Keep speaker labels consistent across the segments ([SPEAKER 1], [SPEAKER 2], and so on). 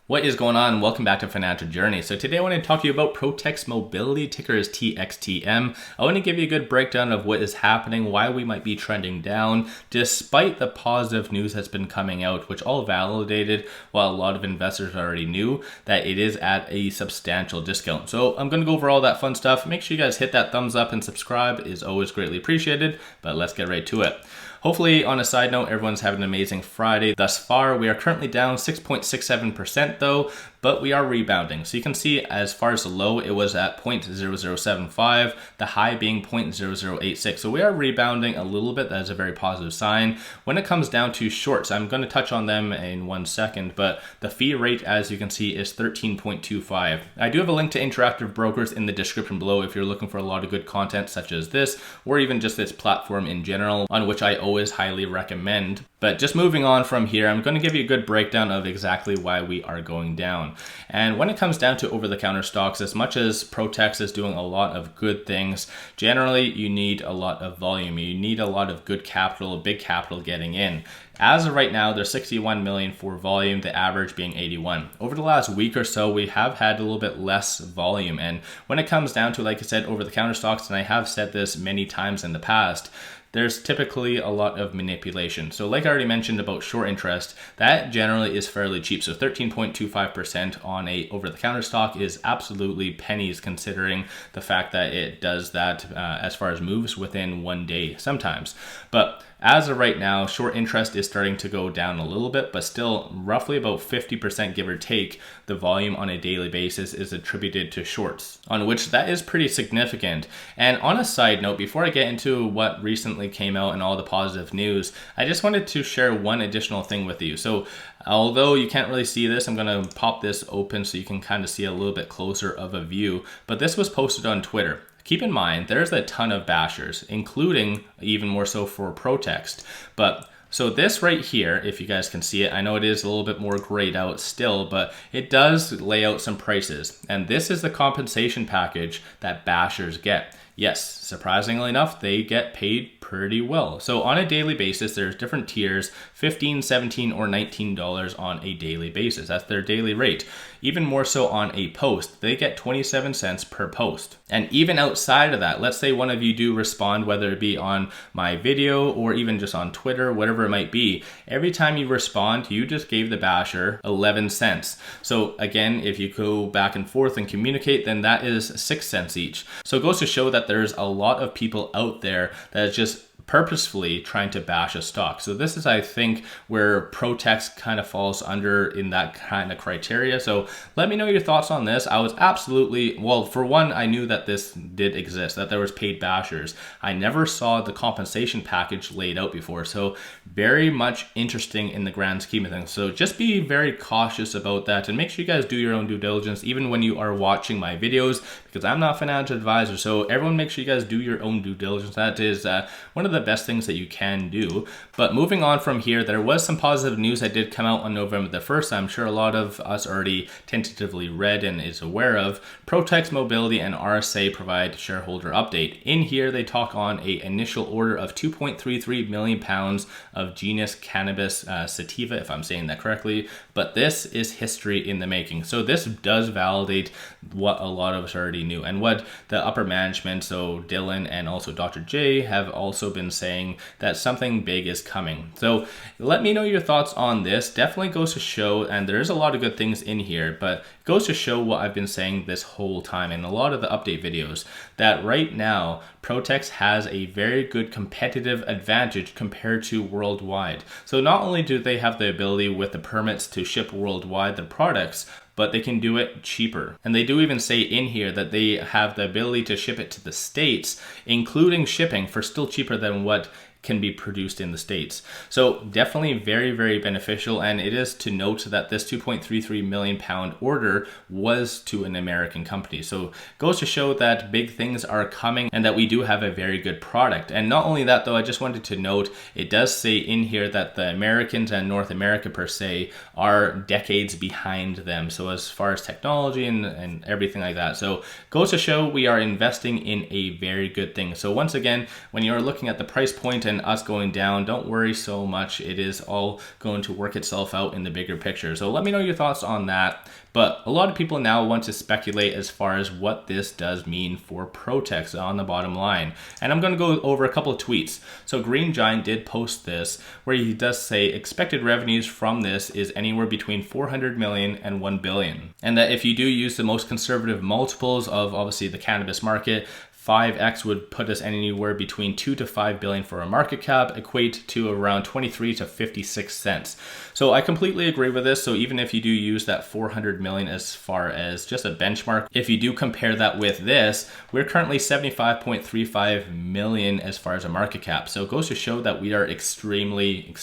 [SPEAKER 1] What is going on? Welcome back to Financial Journey. So today I want to talk to you about ProText Mobility, ticker is TXTM. I want to give you a good breakdown of what is happening, why we might be trending down, despite the positive news that's been coming out, which all validated while a lot of investors already knew that it is at a substantial discount. So I'm going to go over all that fun stuff. Make sure you guys hit that thumbs up and subscribe is always greatly appreciated, but let's get right to it. Hopefully, on a side note, everyone's having an amazing Friday thus far. We are currently down 6.67% though, but we are rebounding. So you can see as far as the low, it was at 0.0075, the high being 0.0086. So we are rebounding a little bit. That is a very positive sign. When it comes down to shorts, I'm going to touch on them in 1 second, but the fee rate, as you can see, is 13.25. I do have a link to Interactive Brokers in the description below if you're looking for a lot of good content such as this, or even just this platform in general, on which I always highly recommend. But just moving on from here, I'm going to give you a good breakdown of exactly why we are going down. And when it comes down to over-the-counter stocks, as much as ProText is doing a lot of good things, generally you need a lot of volume. You need a lot of good capital, big capital getting in. As of right now, there's 61 million for volume, the average being 81. Over the last week or so, we have had a little bit less volume. And when it comes down to, like I said, over-the-counter stocks, and I have said this many times in the past, there's typically a lot of manipulation. So like I already mentioned about short interest, that generally is fairly cheap. So 13.25% on a over-the-counter stock is absolutely pennies considering the fact that it does that as far as moves within 1 day sometimes. But as of right now, short interest is starting to go down a little bit, but still roughly about 50%, give or take, the volume on a daily basis is attributed to shorts, on which that is pretty significant. And on a side note, before I get into what recently came out and all the positive news, I just wanted to share one additional thing with you. So although you can't really see this, I'm going to pop this open so you can kind of see a little bit closer of a view, but this was posted on Twitter. Keep in mind, there's a ton of bashers, including even more so for ProText. But so this right here, if you guys can see it, I know it is a little bit more grayed out still, but it does lay out some prices. And this is the compensation package that bashers get. Yes, surprisingly enough, they get paid pretty well. So on a daily basis, there's different tiers, $15, $17, or $19 on a daily basis. That's their daily rate. Even more so on a post, they get 27 cents per post. And even outside of that, let's say one of you do respond, whether it be on my video or even just on Twitter, whatever it might be, every time you respond, you just gave the basher 11 cents. So again, if you go back and forth and communicate, then that is 6 cents each. So it goes to show that there's a lot of people out there that is just purposefully trying to bash a stock. So this is, I think, where ProText kind of falls under in that kind of criteria. So let me know your thoughts on this. I was absolutely, well, for one, I knew that this did exist, that there was paid bashers. I never saw the compensation package laid out before. So very much interesting in the grand scheme of things. So just be very cautious about that and make sure you guys do your own due diligence, even when you are watching my videos, because I'm not a financial advisor. So everyone make sure you guys do your own due diligence. That is one of the best things that you can do. But moving on from here, there was some positive news that did come out on November the 1st. I'm sure a lot of us already tentatively read and is aware of. ProText Mobility and RSA provide shareholder update. In here, they talk on a initial order of 2.33 million pounds of genus cannabis sativa, if I'm saying that correctly. But this is history in the making. So this does validate what a lot of us already knew and what the upper management, so Dylan and also Dr. J, have also been saying that something big is coming. So let me know your thoughts on this. Definitely goes to show, and there's a lot of good things in here, but it goes to show what I've been saying this whole time in a lot of the update videos, that right now ProText has a very good competitive advantage compared to worldwide. So not only do they have the ability with the permits to ship worldwide their products, but they can do it cheaper. And they do even say in here that they have the ability to ship it to the States, including shipping, for still cheaper than what can be produced in the States. So definitely very, very beneficial. And it is to note that this 2.33 million pound order was to an American company. So goes to show that big things are coming and that we do have a very good product. And not only that though, I just wanted to note, it does say in here that the Americans and North America per se are decades behind them. So as far as technology and everything like that. So goes to show we are investing in a very good thing. So once again, when you're looking at the price point, and us going down, don't worry so much. It is all going to work itself out in the bigger picture. So let me know your thoughts on that. But a lot of people now want to speculate as far as what this does mean for ProText on the bottom line. And I'm going to go over a couple of tweets. So Green Giant did post this where he does say expected revenues from this is anywhere between 400 million and 1 billion. And that if you do use the most conservative multiples of obviously the cannabis market, 5x would put us anywhere between 2 to 5 billion for a market cap, equate to around 23 to 56 cents. So I completely agree with this. So even if you do use that 400 million as far as just a benchmark, if you do compare that with this, we're currently 75.35 million as far as a market cap. So it goes to show that we are extremely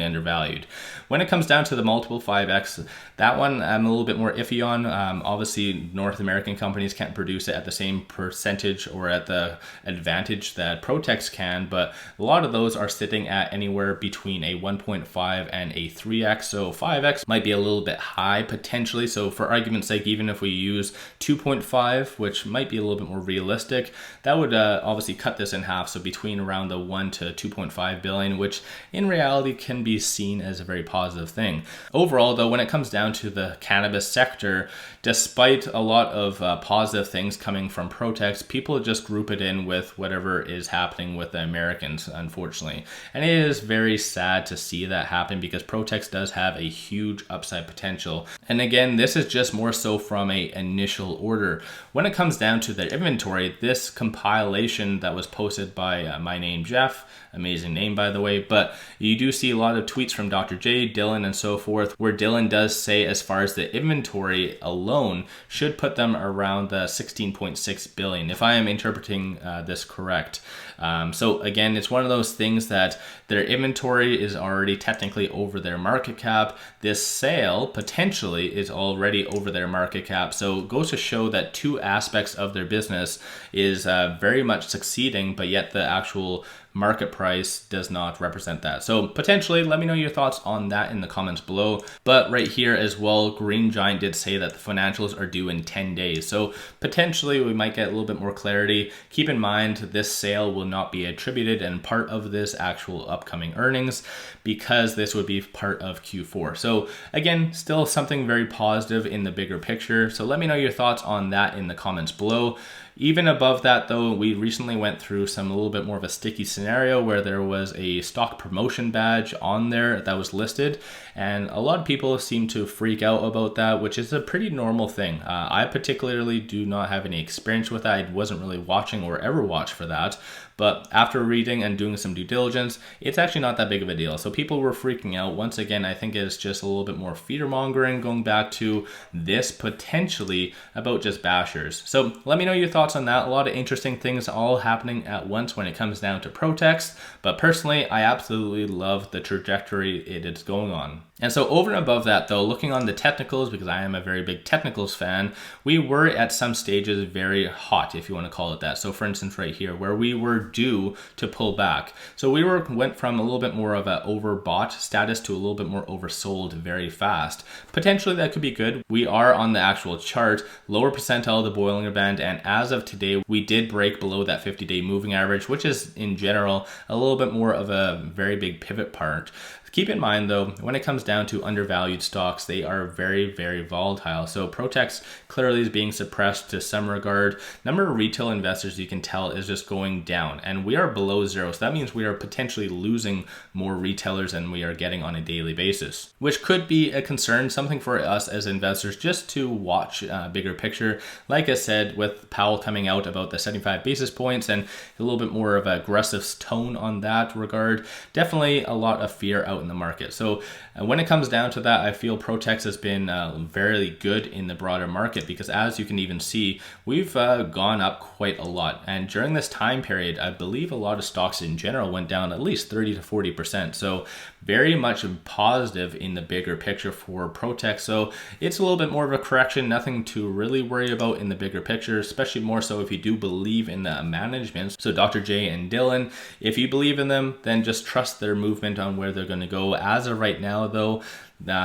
[SPEAKER 1] undervalued. When it comes down to the multiple 5x, that one I'm a little bit more iffy on. Obviously, North American companies can't produce it at the same percentage or at the advantage that ProText can, but a lot of those are sitting at anywhere between a 1.5 and a 3x. So 5x might be a little bit high potentially. So for argument's sake, even if we use 2.5, which might be a little bit more realistic, that would obviously cut this in half. So between around the 1 to 2.5 billion, which in reality can be seen as a very positive thing. Overall though, when it comes down to the cannabis sector, despite a lot of positive things coming from ProText, people just group it in with whatever is happening with the Americans, unfortunately. And it is very sad to see that happen because ProText does have a huge upside potential. And again, this is just more so from a initial order. When it comes down to the inventory, this compilation that was posted by my name Jeff, amazing name by the way, but you do see a lot of tweets from Dr. J, Dylan, and so forth, where Dylan does say as far as the inventory alone should put them around the 16.6 billion, if I am interpreting this correct. So again, it's one of those things that their inventory is already technically over their market cap. This sale potentially is already over their market cap. So it goes to show that two aspects of their business is very much succeeding, but yet the actual market price does not represent that. So potentially, let me know your thoughts on that in the comments below. But right here as well, Green Giant did say that the financials are due in 10 days. So potentially we might get a little bit more clarity. Keep in mind, this sale will not be attributed and part of this actual upcoming earnings because this would be part of Q4. So again, still something very positive in the bigger picture. So let me know your thoughts on that in the comments below. Even above that though, we recently went through a little bit more of a sticky scenario where there was a stock promotion badge on there that was listed, and a lot of people seem to freak out about that, which is a pretty normal thing. I particularly do not have any experience with that. I wasn't really watching or ever watched for that. But after reading and doing some due diligence, it's actually not that big of a deal. So people were freaking out. Once again, I think it's just a little bit more fear mongering, going back to this potentially about just bashers. So let me know your thoughts on that. A lot of interesting things all happening at once when it comes down to ProText. But personally, I absolutely love the trajectory it is going on. And so over and above that though, looking on the technicals, because I am a very big technicals fan, we were at some stages very hot, if you want to call it that. So for instance, right here, where we were due to pull back. So we went from a little bit more of an overbought status to a little bit more oversold very fast. Potentially that could be good. We are on the actual chart, lower percentile of the Bollinger Band, and as of today, we did break below that 50-day moving average, which is in general a little bit more of a very big pivot part. Keep in mind though, when it comes down to undervalued stocks, they are very volatile. So ProText clearly is being suppressed to some regard. Number of retail investors, you can tell, is just going down, and we are below zero. So that means we are potentially losing more retailers than we are getting on a daily basis, which could be a concern, something for us as investors just to watch bigger picture. Like I said, with Powell coming out about the 75 basis points and a little bit more of an aggressive tone on that regard, definitely a lot of fear out in the market. So when it comes down to that, I feel ProText has been very good in the broader market because as you can even see, we've gone up quite a lot. And during this time period, I believe a lot of stocks in general went down at least 30 to 40%. So very much positive in the bigger picture for ProText. So it's a little bit more of a correction, nothing to really worry about in the bigger picture, especially more so if you do believe in the management. So Dr. J and Dylan, if you believe in them, then just trust their movement on where they're going to go. As of right now though, though.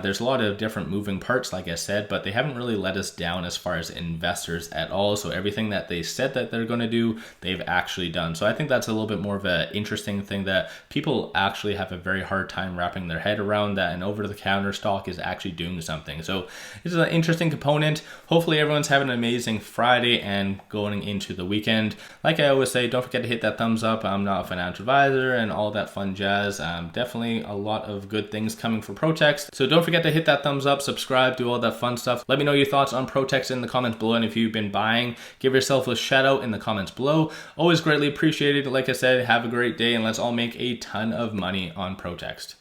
[SPEAKER 1] There's a lot of different moving parts, like I said, but they haven't really let us down as far as investors at all. So everything that they said that they're going to do, they've actually done. So I think that's a little bit more of an interesting thing that people actually have a very hard time wrapping their head around, that an over-the-counter stock is actually doing something. So this is an interesting component. Hopefully everyone's having an amazing Friday and going into the weekend. Like I always say, don't forget to hit that thumbs up. I'm not a financial advisor and all that fun jazz. Definitely a lot of good things coming for ProText. So don't forget to hit that thumbs up, subscribe, do all that fun stuff. Let me know your thoughts on ProText in the comments below. And if you've been buying, give yourself a shout out in the comments below. Always greatly appreciated. Like I said, have a great day and let's all make a ton of money on ProText.